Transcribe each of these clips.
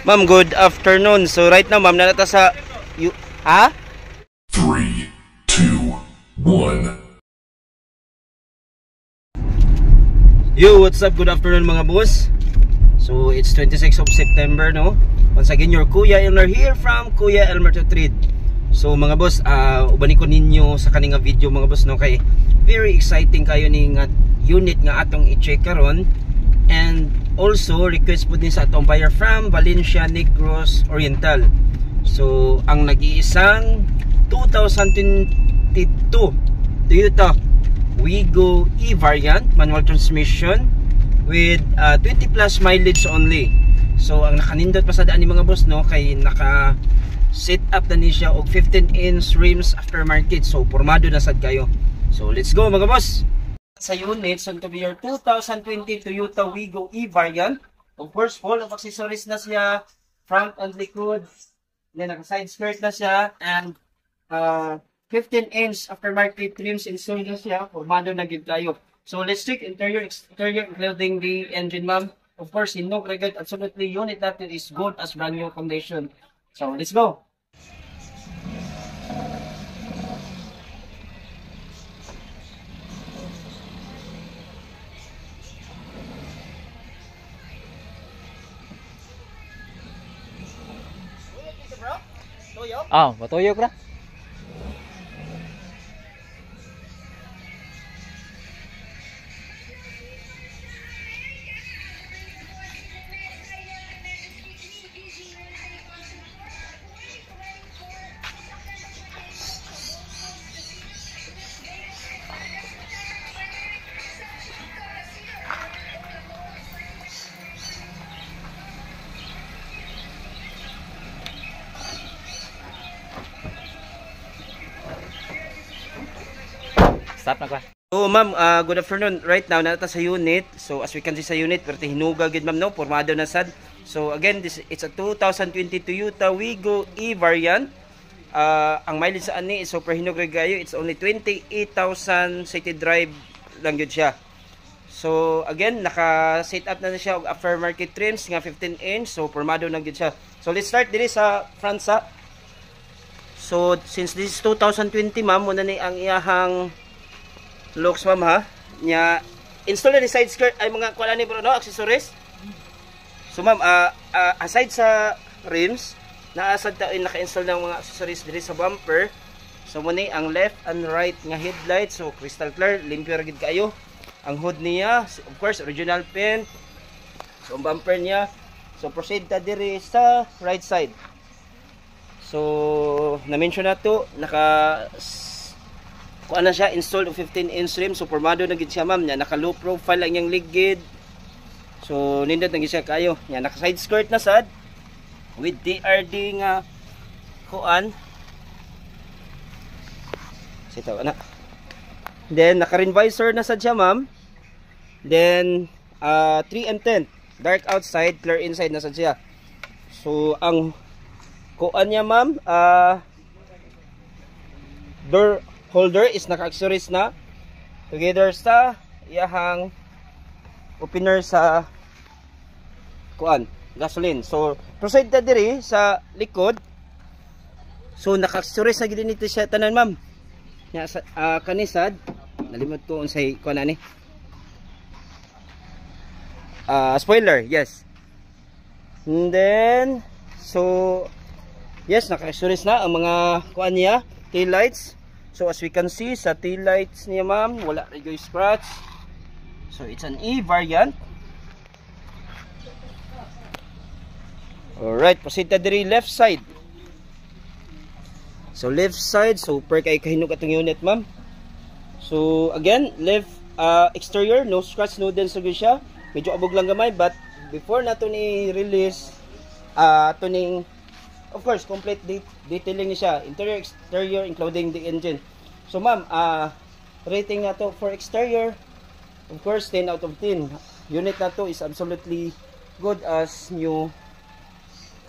Ma'am, good afternoon. So right now, ma'am, nanata sa ha? 3, 2, 1. Yo, what's up? Good afternoon mga boss. So it's 26th of September, no? Once again, your Kuya Elmer here from Kuya Elmer to Trade. So mga boss, ubani ko ninyo sa kaning video mga boss, no, kay very exciting kayo ning unit nga atong i-check karon. And also request po din sa atong buyer from Valencia Negros Oriental. So ang nag-iisang 2022 Toyota Wigo E-Variant manual transmission with 20 plus mileage only. So ang nakanindot pa sa daan ni mga boss, no, kay naka set up na ni siya og 15-inch rims aftermarket. So pormado na sad kayo. So let's go mga boss. Sa unit, soon to be your 2020 Toyota Wigo E-Variant. Of course, full of accessories na siya, front and likod. Then naka-side skirt na siya, and 15-inch aftermarket rims installed na siya. Formado na gid tayo. So let's check interior, exterior, including the engine, ma'am. Of course, in no regard, absolutely unit natin is good as brand new condition. So let's go. Matuyok na. Stop na ka. So ma'am, good afternoon. Right now nata sa unit. So as we can see sa unit, perti hinuga gid ma'am, no, formado na sad. So again, it's a 2020 Toyota Wigo E-Variant. Ang mileage sa ani is super hinug gayo. It's only 28,000 city drive lang gyud siya. So again, naka-set up na siya og aftermarket trims nga 15-inch. So formado na gyud siya. So let's start diri sa front sa. So since this is 2020 ma'am, muna ni ang iyahang looks ma'am ha. Nya install na ni side skirt ay mga kuan ni bro, no, accessories. So ma'am, aside sa rims, naasad ta naka-install ng mga accessories diri sa bumper. So muna ang left and right nga headlight, so crystal clear, limpyo ra gid kayo. Ang hood niya, of course, original paint. So ang bumper niya. So proceed ta diri sa right side. So na-mention na to, kuan na siya, installed of 15-inch rim. So formado na gid siya ma'am, nya naka low profile lang yang ligid. So nindot na gid siya kayo. Nya naka side skirt na sad with DRD nga kuan. Sitaw ana. Then naka rim visor na sad siya ma'am. Then 3M10, dark outside, clear inside na sad siya. So ang kuan niya ma'am, door holder is naka-accessories na together sa iyahang opener sa kuan gasoline. So proceed ta diri sa likod. So naka-accessories na gid nito siya tanan ma'am. Nya sa kanisad, nalimot ko unsay kuan ani. Spoiler, yes. And then so yes, naka-accessories na ang mga kuan niya, tail lights. So as we can see sa tail lights niya ma'am, wala rin yung scratch. So it's an E-Variant. Alright, proceed ta diri left side. So left side, super kay kahinog atong unit ma'am. So again, left exterior, no scratch, no dents gyud siya. Medyo abog lang gamay, but before nato ni release tuning, of course, complete detailing ni siya, interior, exterior, including the engine. So ma'am, rating na to for exterior, of course, 10 out of 10. Unit na to is absolutely good as new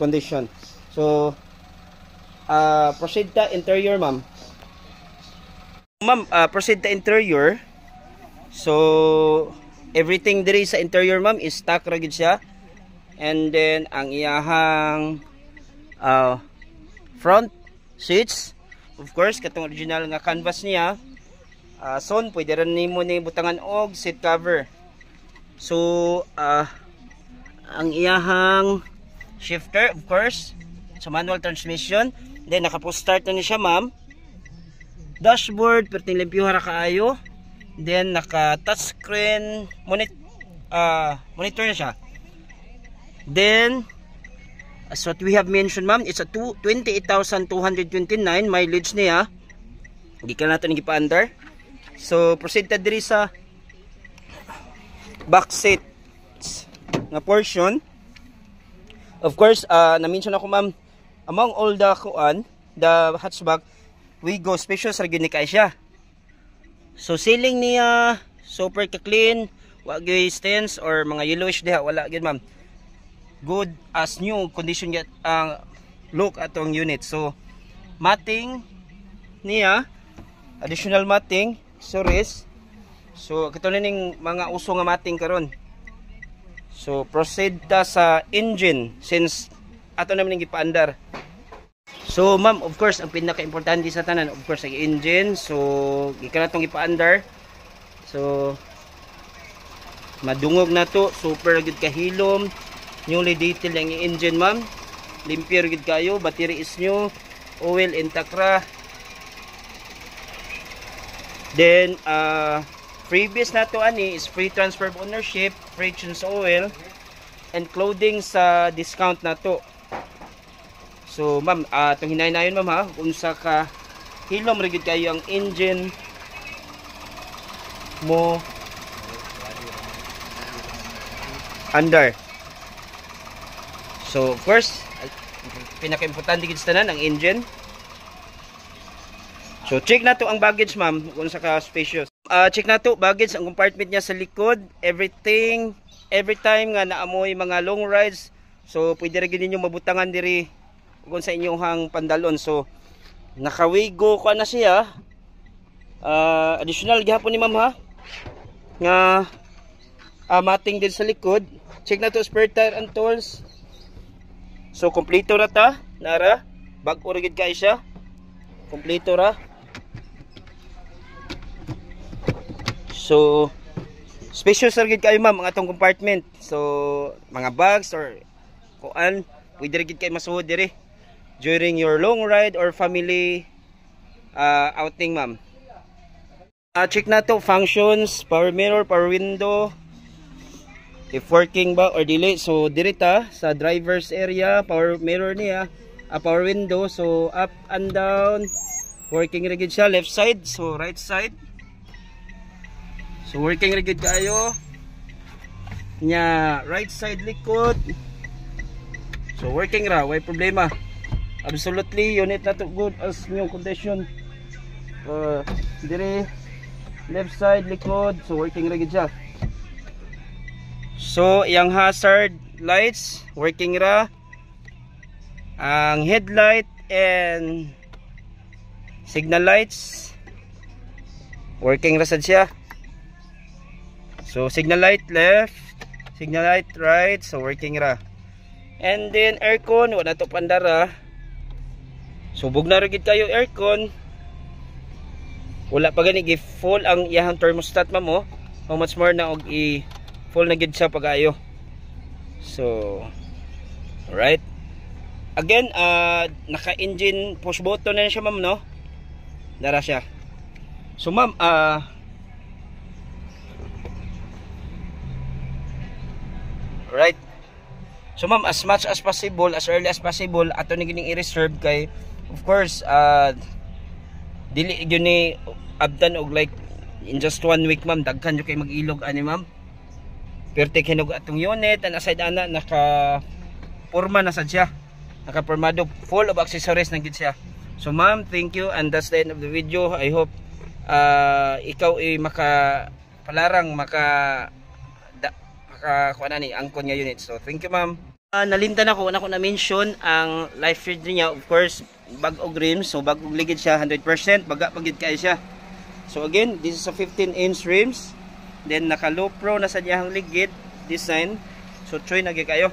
condition. So proceed ta interior ma'am. Ma'am, proceed ta interior. So everything diri sa interior ma'am is stock ra gid siya. And then ang iyahang front seats, of course katong original nga canvas niya. Son pwede rin nimo ni butangan og seat cover. So ang iyahang shifter, of course, sa manual transmission. Then naka-post start na ni siya, ma'am. Dashboard perting limpyo ra kaayo. Then naka touchscreen monitor na siya. Then as what we have mentioned, ma'am, it's a 28,229 mileage niya. Hindi ka natin gipa-under. So proceed ta diri sa back seat nga portion. Of course, na-mention ako, ma'am, among all the hatchback, Wigo spacious ra gyud ni kay siya. So ceiling niya super ka-clean, wa gyud stains or mga yellowish diha, wala gyud, ma'am. Good as new condition yet ang look atong unit. So matting niya, additional matting, suris. So katulad ning mga uso nga matting karon. So proceed ta sa engine since ato naman ning gipaandar. So ma'am, of course ang pinaka-importante sa tanan, of course ang engine. So gikan natong gipaandar. So madungog na to, super good kahilom. Newly detailed ang engine, ma'am. Limpyo gid kayo, battery is new, oil intact ra. Then previous na to ani is free transfer of ownership, free change oil, and clothing sa discount na to. So ma'am, itong hinay-nayon, ma'am, ha, unsa ka hilom ra gid kayo ang engine mo under. So of course, pinaka-importante gid sa tanan ang engine. So check na to ang baggage, ma'am, kung sa ka spacious. Check na to baggage, ang compartment niya sa likod, everything, every time nga naamoy mga long rides. So pwede ra gid ninyo mabutangan diri kung sa inyong pandalon. So naka-Wigo ko na siya. Additional gihapon ni ma'am, ha, nga mating din sa likod. Check na to spare tire and tools. So kompleto ra ta, nara bag-o ra gid kay siya. Kompleto ra. So spacious ra gid kayo, ma'am, ang atong compartment. So mga bags or kuan pwede ra gid kay masuhod diri during your long ride or family outing, ma'am. Check na to functions, power mirror, power window, if working ba or delay. So diri ta sa driver's area, power mirror niya, power window, so up and down, working ra gid siya. Left side, so right side. So working ra gid kayo nya right side likod. So working ra, way problema. Absolutely unit na to good as new condition. Dire left side likod, so working ra gid siya. So yang hazard lights working ra. Ang headlight and signal lights working ra sad siya. So signal light left, signal light right, so working ra. And then aircon, wala to pandara. Subog na ra gid kayo aircon. Wala pa gani gi-full ang iyang thermostat, ma'am, oh. How much more na og i-full na gid siya pagayo. So alright. Again, naka-engine push button na siya, ma'am, no? Dara siya. So ma'am, right. So ma'am, as much as possible, as early as possible, ato ni gining i-reserve kay of course dili gyud ni abdan og like in just 1 week, ma'am, daghan jud kay mag-ilog ani, ma'am. Pertek hinog atong unit, and aside ana naka porma na sad siya. Naka pormado, full of accessories na gid siya. So ma'am, thank you, and that's the end of the video. I hope ikaw ay makapalarang kuan ni angkon nga unit. So thank you, ma'am. Nalimtan ako na mention ang life feed niya, of course bag og rims. So bag og ligid siya 100%, baga pagid kay siya. So again, this is a 15-inch rims, then naka low pro na sa diyang ligid design. So choy na gyud kayo.